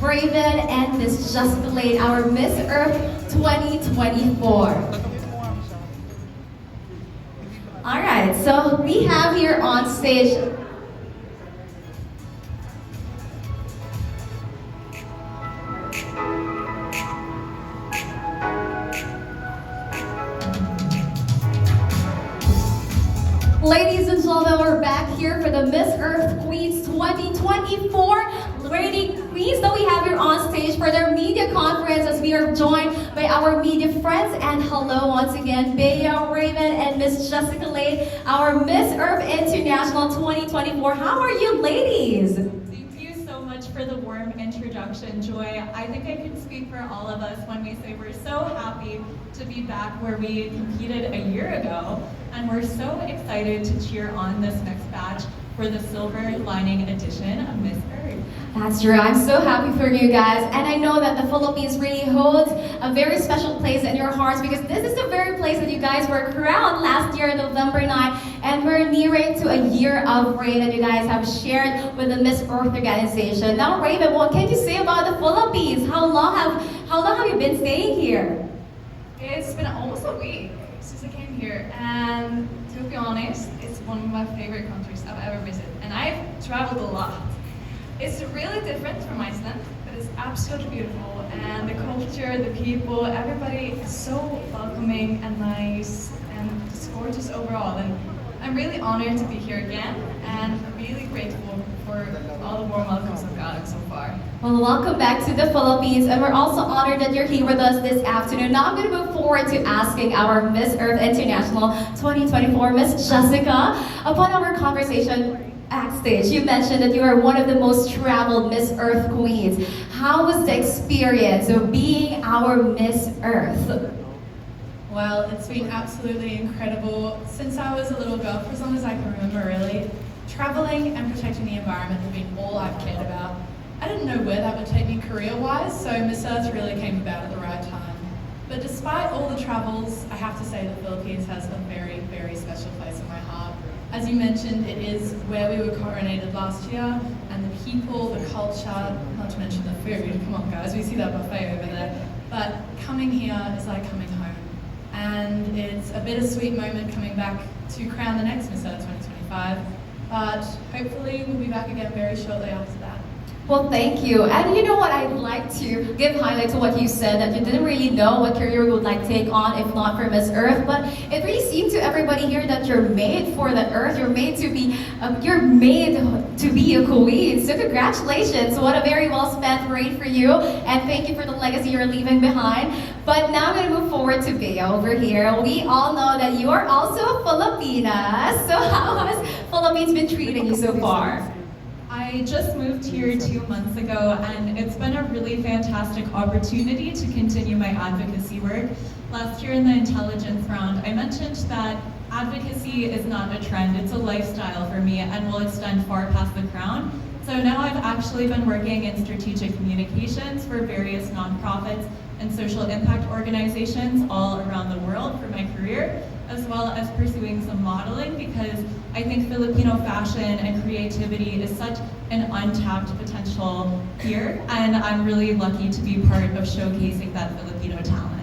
Raven and Miss Jessica Lane, our Miss Earth 2024. Alright, so we have here on stage ladies and gentlemen, we're back here for the Miss Earth Queens 2024 reigning queens that we have here on stage for their media conference as we are joined by our media friends. And hello once again, 𝐿𝐻𝐻, Raven, and Miss Jessica Lane, our Miss Earth International 2024. How are you ladies? Thank you so much for the warm introduction, Joy. I think I can speak for all of us when we say we're so happy to be back where we competed a year ago. And we're so excited to cheer on this next batch for the silver lining edition of Miss Earth. That's true. I'm so happy for you guys. And I know that the Philippines really holds a very special place in your hearts because this is the very place that you guys were crowned last year, November 9. And we're nearing to a year of reign that you guys have shared with the Miss Earth organization. Now, Raven, what can you say about the Philippines? How long have you been staying here? It's been almost a week since I came here, and to be honest, it's one of my favorite countries I've ever visited, and I've traveled a lot. It's really different from Iceland, but it's absolutely beautiful, and the culture, the people, everybody is so welcoming and nice, and just gorgeous overall. And I'm really honored to be here again, and really grateful for all the warm welcomes I've gotten so far. Well, welcome back to the Philippines, and we're also honored that you're here with us this afternoon. Now I'm going to move forward to asking our Miss Earth International 2024, Miss Jessica, upon our conversation backstage, you mentioned that you are one of the most traveled Miss Earth queens. How was the experience of being our Miss Earth? Well, it's been absolutely incredible. Since I was a little girl, for as long as I can remember really, traveling and protecting the environment have been all I've cared about. I didn't know where that would take me career-wise, so Miss Earth really came about at the right time. But despite all the travels, I have to say the Philippines has a very, very special place in my heart. As you mentioned, it is where we were coronated last year, and the people, the culture, not to mention the food, come on guys, we see that buffet over there. But coming here is like coming home. And it's a bittersweet moment coming back to crown the next Miss Earth 2025. But hopefully we'll be back again very shortly after that. Well, thank you. And you know what, I'd like to give highlight to what you said, that you didn't really know what career you would like to take on if not for Miss Earth, but it really seemed to everybody here that you're made for the Earth. You're made to be a queen. So congratulations. What a very well spent reign for you, and thank you for the legacy you're leaving behind. But now I'm going to move forward to 𝐿𝐻𝐻 over here. We all know that you are also a Filipina. So how has Philippines been treating you so far? I just moved here 2 months ago, and it's been a really fantastic opportunity to continue my advocacy work. Last year in the intelligence round, I mentioned that advocacy is not a trend, it's a lifestyle for me and will extend far past the crown. So now I've actually been working in strategic communications for various nonprofits and social impact organizations all around the world for my career, as well as pursuing some modeling, because I think Filipino fashion and creativity is such an untapped potential here, and I'm really lucky to be part of showcasing that Filipino talent.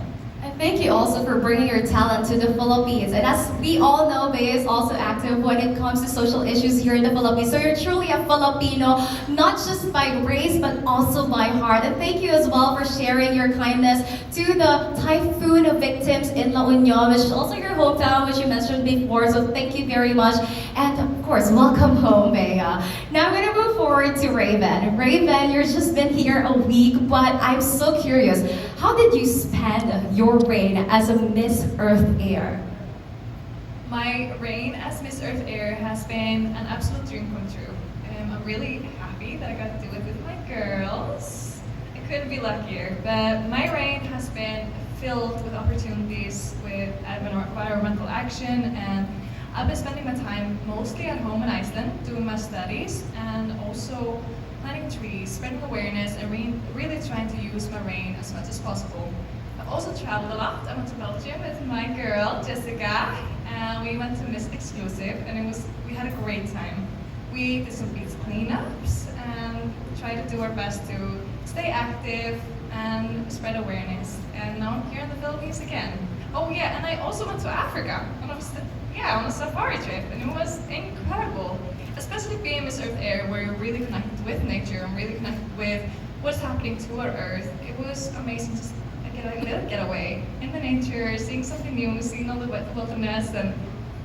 And thank you also for bringing your talent to the Philippines. And as we all know, 𝐿𝐻𝐻 is also active when it comes to social issues here in the Philippines. So you're truly a Filipino, not just by race, but also by heart. And thank you as well for sharing your kindness to the typhoon victims in La Union, which is also your hometown, which you mentioned before. So thank you very much. And of course, welcome home, 𝐿𝐻𝐻. Now I'm going to move forward to Raven. Raven, you've just been here a week, but I'm so curious. How did you spend your reign as a Miss Earth Air? My reign as Miss Earth Air has been an absolute dream come true. I'm really happy that I got to do it with my girls. I couldn't be luckier, but my reign has been filled with opportunities with environmental action, and I've been spending my time mostly at home in Iceland doing my studies and also planting trees, spreading awareness, and really trying to use my reign as much as possible. I've also traveled a lot. I went to Belgium with my girl, Jessica, and we went to Miss Exclusive, and we had a great time. We did some beach cleanups and tried to do our best to stay active, and spread awareness. And now I'm here in the Philippines again. Oh yeah, and I also went to Africa on a safari trip, and it was incredible. Especially being Miss Earth Air, where you're really connected with nature and really connected with what's happening to our Earth. It was amazing to get a little getaway in the nature, seeing something new, seeing all the wilderness, and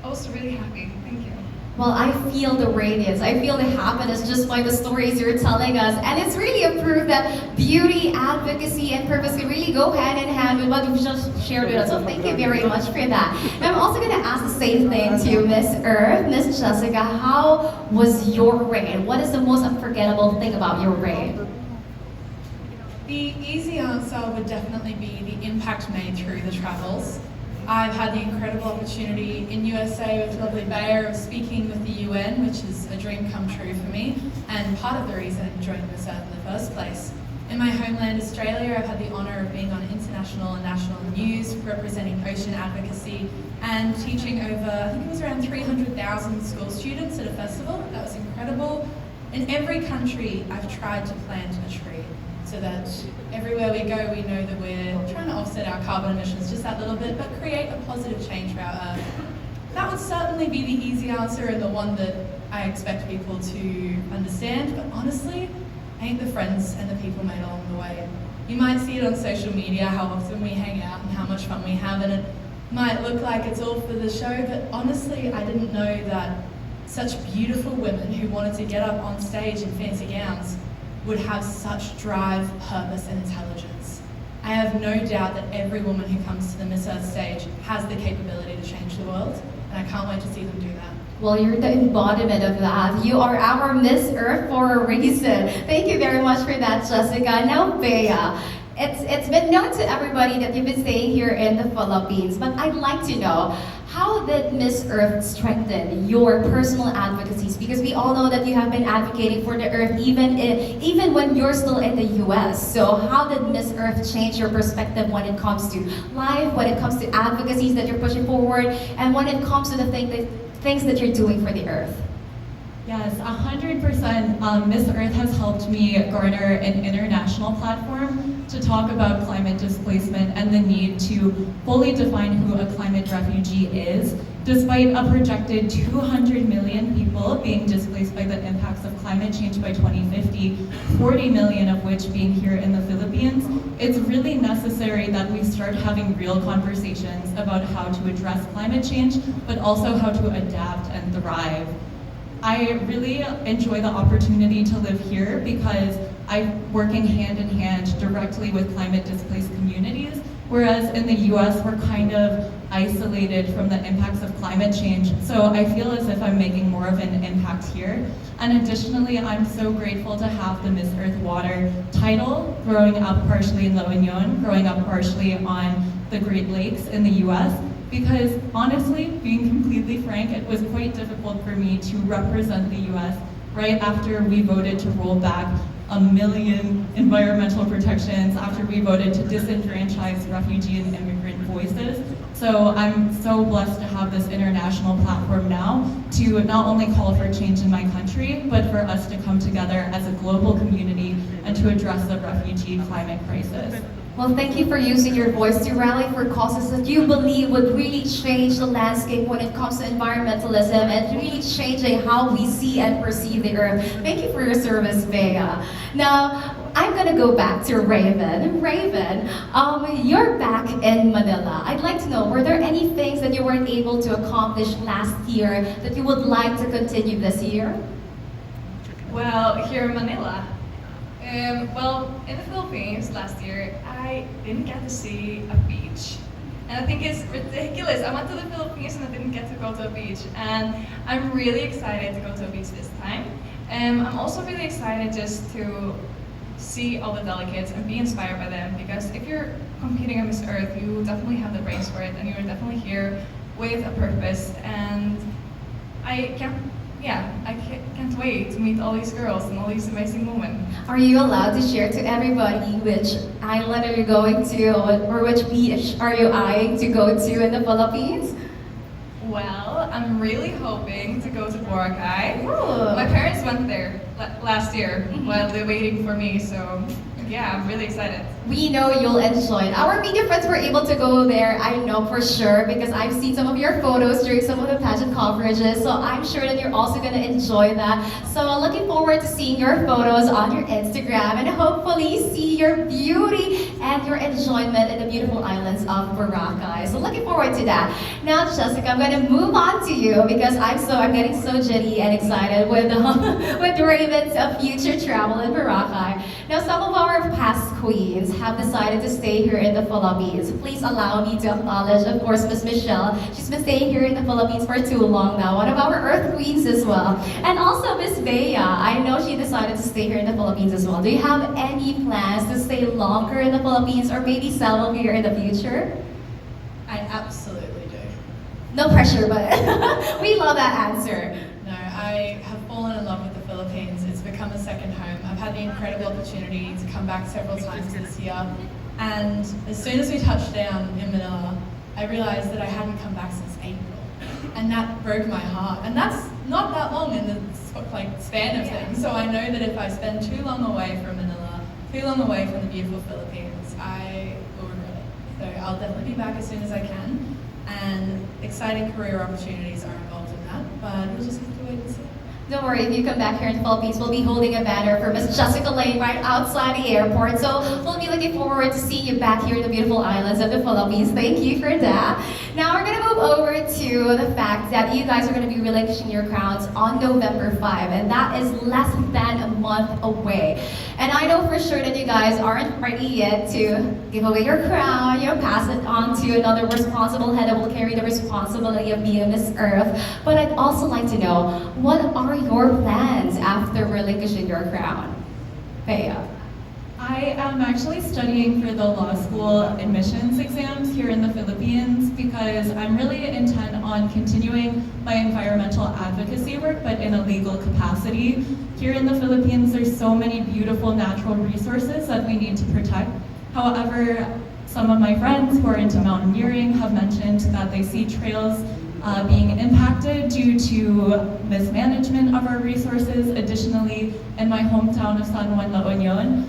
I was really happy. Thank you. Well, I feel the radiance, I feel the happiness just by the stories you're telling us. And it's really a proof that beauty, advocacy, and purpose can really go hand in hand with what you've just shared with us. So thank you very much for that. And I'm also going to ask the same thing to Miss Earth, Miss Jessica. How was your reign? What is the most unforgettable thing about your reign? The easy answer would definitely be the impact made through the travels. I've had the incredible opportunity in USA with lovely Bayer of speaking with the UN, which is a dream come true for me, and part of the reason I joined Miss Earth in the first place. In my homeland, Australia, I've had the honour of being on international and national news, representing ocean advocacy, and teaching over, I think it was around 300,000 school students at a festival. That was incredible. In every country, I've tried to plant a tree, so that everywhere we go, we know that we're trying to offset our carbon emissions just that little bit, but create a positive change for our Earth. That would certainly be the easy answer and the one that I expect people to understand, but honestly, ain't the friends and the people made along the way. You might see it on social media, how often we hang out and how much fun we have, and it might look like it's all for the show, but honestly, I didn't know that such beautiful women who wanted to get up on stage in fancy gowns would have such drive, purpose, and intelligence. I have no doubt that every woman who comes to the Miss Earth stage has the capability to change the world, and I can't wait to see them do that. Well, you're the embodiment of that. You are our Miss Earth for a reason. Thank you very much for that, Jessica. Now, Bea, it's been known to everybody that you've been staying here in the Philippines, but I'd like to know, how did Miss Earth strengthen your personal advocacies? Because we all know that you have been advocating for the Earth even when you're still in the US. So how did Miss Earth change your perspective when it comes to life, when it comes to advocacies that you're pushing forward, and when it comes to the things that you're doing for the Earth? Yes, 100%. Miss Earth has helped me garner an international platform to talk about climate displacement and the need to fully define who a climate refugee is, despite a projected 200 million people being displaced by the impacts of climate change by 2050, 40 million of which being here in the Philippines. It's really necessary that we start having real conversations about how to address climate change, but also how to adapt and thrive. I really enjoy the opportunity to live here because I'm working hand in hand directly with climate displaced communities, whereas in the US we're kind of isolated from the impacts of climate change. So I feel as if I'm making more of an impact here. And additionally, I'm so grateful to have the Miss Earth Water title, growing up partially in 𝐿𝐻𝐻, growing up partially on the Great Lakes in the US. Because honestly, being completely frank, it was quite difficult for me to represent the US right after we voted to roll back 1 million environmental protections, after we voted to disenfranchise refugee and immigrant voices. So I'm so blessed to have this international platform now to not only call for change in my country, but for us to come together as a global community and to address the refugee climate crisis. Well, thank you for using your voice to rally for causes that you believe would really change the landscape when it comes to environmentalism and really changing how we see and perceive the Earth. Thank you for your service, Bea. Now, I'm gonna go back to Raven. Raven, you're back in Manila. I'd like to know, were there any things that you weren't able to accomplish last year that you would like to continue this year? Well, here in Manila. Well, in the Philippines last year, I didn't get to see a beach. And I think it's ridiculous. I went to the Philippines and I didn't get to go to a beach. And I'm really excited to go to a beach this time. I'm also really excited just to see all the delegates and be inspired by them, because if you're competing on Miss Earth, you definitely have the brains for it and you're definitely here with a purpose. And I can't wait to meet all these girls and all these amazing women. Are you allowed to share to everybody which island are you going to, or which beach are you eyeing to go to in the Philippines? Well, I'm really hoping to go to Boracay. Ooh. My parents went there last year while they're waiting for me, so yeah, I'm really excited. We know you'll enjoy it. Our media friends were able to go there, I know for sure, because I've seen some of your photos during some of the pageant coverages, so I'm sure that you're also going to enjoy that. So looking forward to seeing your photos on your Instagram and hopefully see your beauty and your enjoyment in the beautiful islands of Boracay. So looking forward to that. Now, Jessica, I'm going to move on to you because I'm getting so giddy and excited with with Raven's future travel in Boracay. Now, some of our past queens have decided to stay here in the Philippines. Please allow me to acknowledge, of course, Miss Michelle. She's been staying here in the Philippines for too long now. One of our Earth Queens as well. And also Miss 𝐿𝐻𝐻. I know she decided to stay here in the Philippines as well. Do you have any plans to stay longer in the Philippines or maybe settle here in the future? I absolutely do. No pressure, but we love that answer. No, I have fallen in love with the Philippines. It's become a second home. I've had the incredible opportunity to come back several times this year. And as soon as we touched down in Manila, I realized that I hadn't come back since April. And that broke my heart. And that's not that long in the span of things. So I know that if I spend too long away from Manila, too long away from the beautiful Philippines, I will regret it. So I'll definitely be back as soon as I can. And exciting career opportunities are involved in that, but we'll just have to wait and see. Don't worry, if you come back here in the Philippines, we'll be holding a banner for Miss Jessica Lane right outside the airport. So we'll be looking forward to seeing you back here in the beautiful islands of the Philippines. Thank you for that. Now we're going to move over to the fact that you guys are going to be relinquishing your crowns on November 5, and that is less than a month away. And I know for sure that you guys aren't ready yet to give away your crown, pass it on to another responsible head that will carry the responsibility of being Miss Earth. But I'd also like to know, what are your plans after relinquishing your crown? 𝐿𝐻𝐻. I am actually studying for the law school admissions exams here in the Philippines because I'm really intent on continuing my environmental advocacy work, but in a legal capacity. Here in the Philippines, there's so many beautiful natural resources that we need to protect. However, some of my friends who are into mountaineering have mentioned that they see trails being impacted due to mismanagement of our resources. Additionally, in my hometown of San Juan, La Union,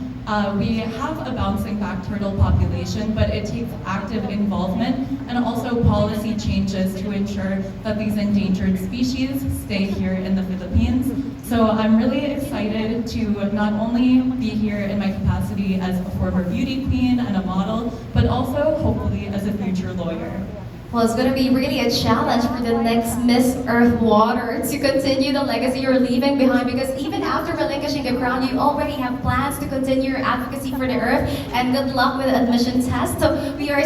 we have a bouncing back turtle population, but it takes active involvement and also policy changes to ensure that these endangered species stay here in the Philippines. So I'm really excited to not only be here in my capacity as a former beauty queen and a model, but also hopefully as a future lawyer. Well, it's going to be really a challenge for the next Miss Earth Water to continue the legacy you're leaving behind, because even after relinquishing the crown, you already have plans to continue your advocacy for the Earth, and good luck with the admission test. So we're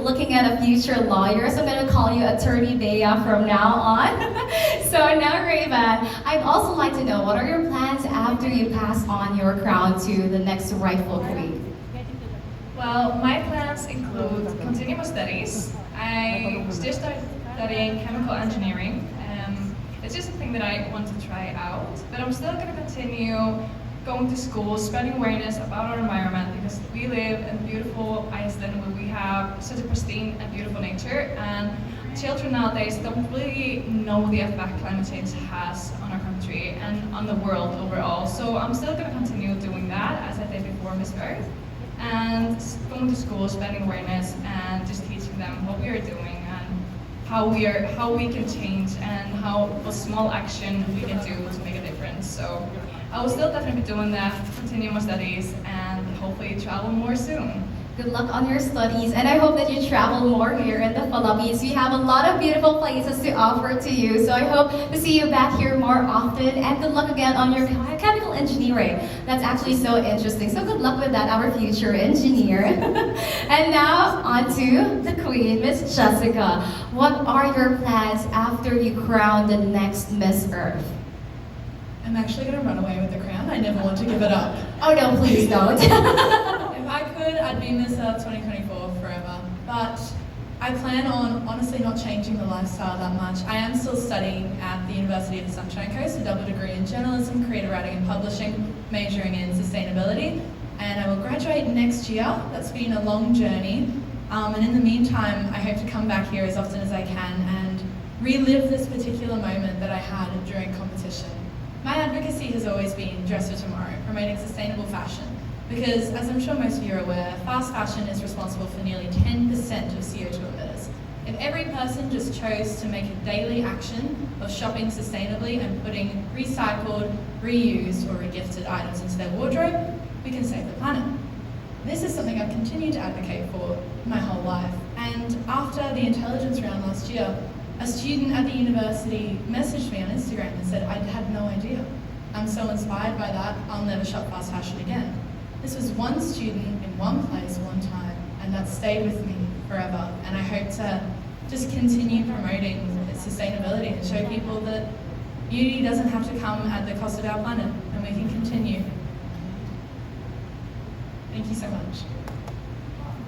looking at a future lawyer, so I'm going to call you Attorney 𝐿𝐻𝐻 from now on. So now, Raven, I'd also like to know, what are your plans after you pass on your crown to the next rightful queen? Well, my plans include continuing my studies. I just started studying chemical engineering. It's just a thing that I want to try out, but I'm still going to continue going to school, spreading awareness about our environment, because we live in beautiful Iceland where we have such a pristine and beautiful nature, and children nowadays don't really know the effect climate change has on our country and on the world overall. So I'm still going to continue doing that as I did before Miss Earth, and going to school, spreading awareness, and just teaching them what we are doing and how we can change and what small action we can do to make a difference. So I will still definitely be doing that, continue my studies, and hopefully travel more soon. Good luck on your studies, and I hope that you travel more here in the Philippines. We have a lot of beautiful places to offer to you, so I hope to see you back here more often, and good luck again on your chemical engineering. That's actually so interesting, so good luck with that, our future engineer. And now, on to the Queen, Miss Jessica. What are your plans after you crown the next Miss Earth? I'm actually going to run away with the crown. I never want to give it up. Oh no, please don't. If I could, I'd be Miss 2024 forever. But I plan on honestly not changing the lifestyle that much. I am still studying at the University of the Sunshine Coast, a double degree in journalism, creative writing and publishing, majoring in sustainability. And I will graduate next year. That's been a long journey. And in the meantime, I hope to come back here as often as I can and relive this particular moment that I had during competition. My advocacy has always been Dress for Tomorrow, promoting sustainable fashion. Because, as I'm sure most of you are aware, fast fashion is responsible for nearly 10% of CO2 emitters. If every person just chose to make a daily action of shopping sustainably and putting recycled, reused, or regifted items into their wardrobe, we can save the planet. This is something I've continued to advocate for my whole life. And after the intelligence round last year, a student at the university messaged me on Instagram and said, I had no idea. I'm so inspired by that, I'll never shop fast fashion again. This was one student in one place, one time, and that stayed with me forever. And I hope to just continue promoting sustainability and show people that beauty doesn't have to come at the cost of our planet, and we can continue. Thank you so much.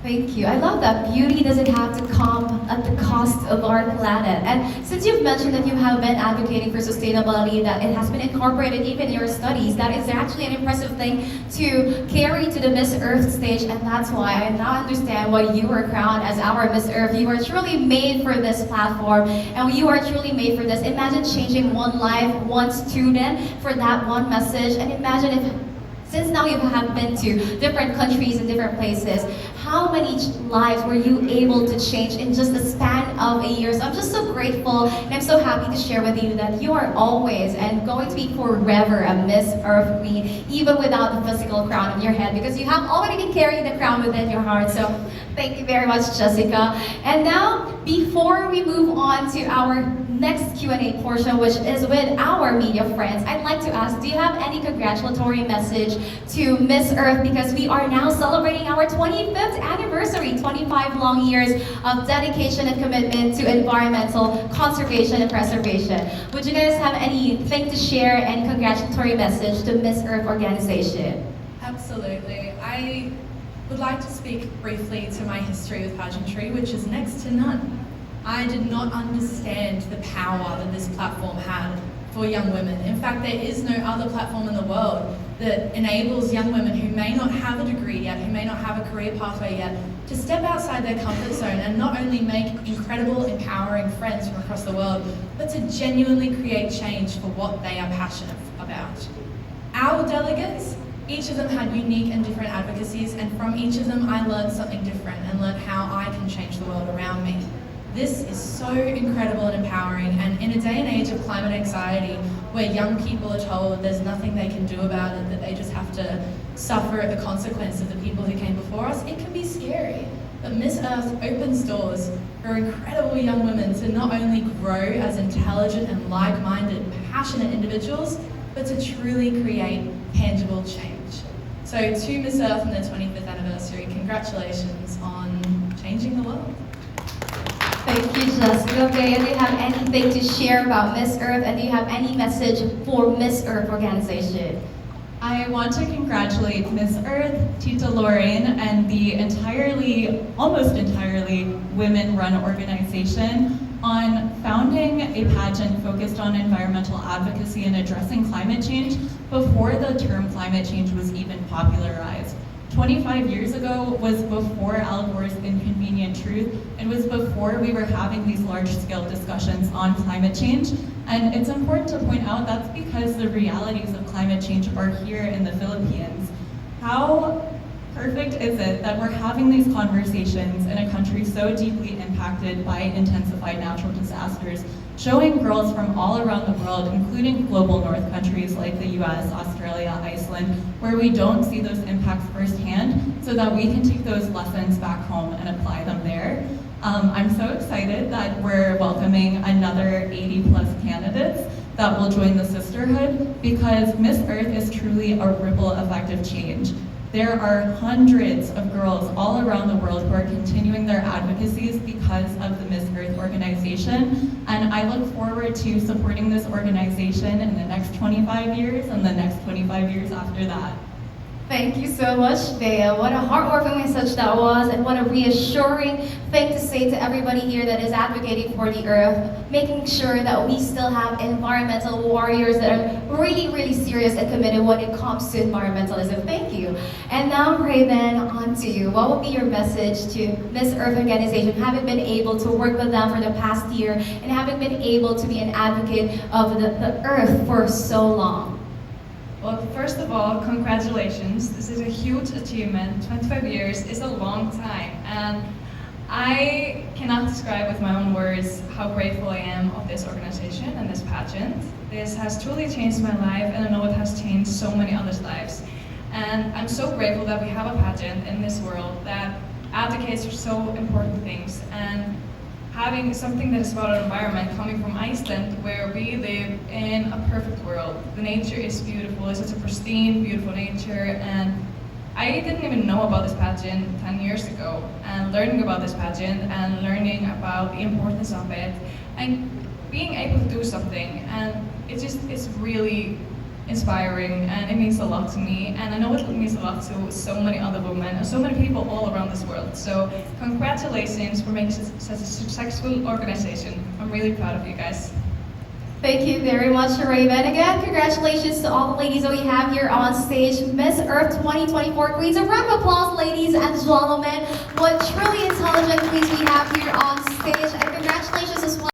Thank you. I love that beauty doesn't have to come at the cost of our planet. And since you've mentioned that you have been advocating for sustainability, that it has been incorporated even in your studies, that is actually an impressive thing to carry to the Miss Earth stage, and that's why I now understand why you were crowned as our Miss Earth. You are truly made for this platform, and you are truly made for this. Imagine changing one life, one student for that one message, and imagine if since now you have been to different countries and different places, how many lives were you able to change in just the span of a year? So I'm just so grateful, and I'm so happy to share with you that you are always and going to be forever a Miss Earth Queen, even without the physical crown on your head, because you have already been carrying the crown within your heart. So thank you very much, Jessica. And now, before we move on to our next Q&A portion, which is with our media friends, I'd like to ask, do you have any congratulatory message to Miss Earth? Because we are now celebrating our 25th anniversary, 25 long years of dedication and commitment to environmental conservation and preservation. Would you guys have anything to share, any congratulatory message to Miss Earth organization? Absolutely. I would like to speak briefly to my history with pageantry, which is next to none. I did not understand the power that this platform had for young women. In fact, there is no other platform in the world that enables young women who may not have a degree yet, who may not have a career pathway yet, to step outside their comfort zone and not only make incredible, empowering friends from across the world, but to genuinely create change for what they are passionate about. Our delegates, each of them had unique and different advocacies, and from each of them I learned something different and learned how I can change the world around me. This is so incredible and empowering, and in a day and age of climate anxiety, where young people are told there's nothing they can do about it, that they just have to suffer the consequence of the people who came before us, it can be scary. But Miss Earth opens doors for incredible young women to not only grow as intelligent and like-minded, passionate individuals, but to truly create tangible change. So to Miss Earth and their 25th anniversary, congratulations on changing the world. Thank you, Jessica. Okay, do you have anything to share about Miss Earth, and do you have any message for Miss Earth organization? I want to congratulate Miss Earth, Tita Lorraine, and the almost entirely women-run organization on founding a pageant focused on environmental advocacy and addressing climate change before the term climate change was even popularized. 25 years ago was before Al Gore's Inconvenient Truth, and was before we were having these large-scale discussions on climate change. And it's important to point out that's because the realities of climate change are here in the Philippines. How perfect is it that we're having these conversations in a country so deeply impacted by intensified natural disasters, showing girls from all around the world, including global north countries like the US, Australia, Iceland, where we don't see those impacts firsthand, so that we can take those lessons back home and apply them there. I'm so excited that we're welcoming another 80+ candidates that will join the sisterhood, because Miss Earth is truly a ripple effect of change. There are hundreds of girls all around the world who are continuing their advocacies because of the Miss Earth organization, and I look forward to supporting this organization in the next 25 years and the next 25 years after that. Thank you so much, Bea. What a heartwarming message that was, and what a reassuring thing to say to everybody here that is advocating for the earth, making sure that we still have environmental warriors that are really, really serious and committed when it comes to environmentalism. Thank you. And now, Raven, on to you. What would be your message to Miss Earth organization, having been able to work with them for the past year and having been able to be an advocate of the earth for so long? Well, first of all, congratulations. This is a huge achievement. 25 years is a long time, and I cannot describe with my own words how grateful I am of this organization and this pageant. This has truly changed my life, and I know it has changed so many others' lives. And I'm so grateful that we have a pageant in this world that advocates for so important things. And having something that is about our environment, coming from Iceland, where we live in a perfect world. The nature is beautiful, it's such a pristine, beautiful nature, and I didn't even know about this pageant 10 years ago. And learning about this pageant and learning about the importance of it, and being able to do something, and it's really inspiring, and it means a lot to me, and I know it means a lot to so many other women and so many people all around this world. So congratulations for making such a successful organization. I'm really proud of you guys. Thank you very much, Raven. Again, congratulations to all the ladies that we have here on stage. Miss Earth 2024 Queens. A round of applause, ladies and gentlemen. What truly intelligent queens we have here on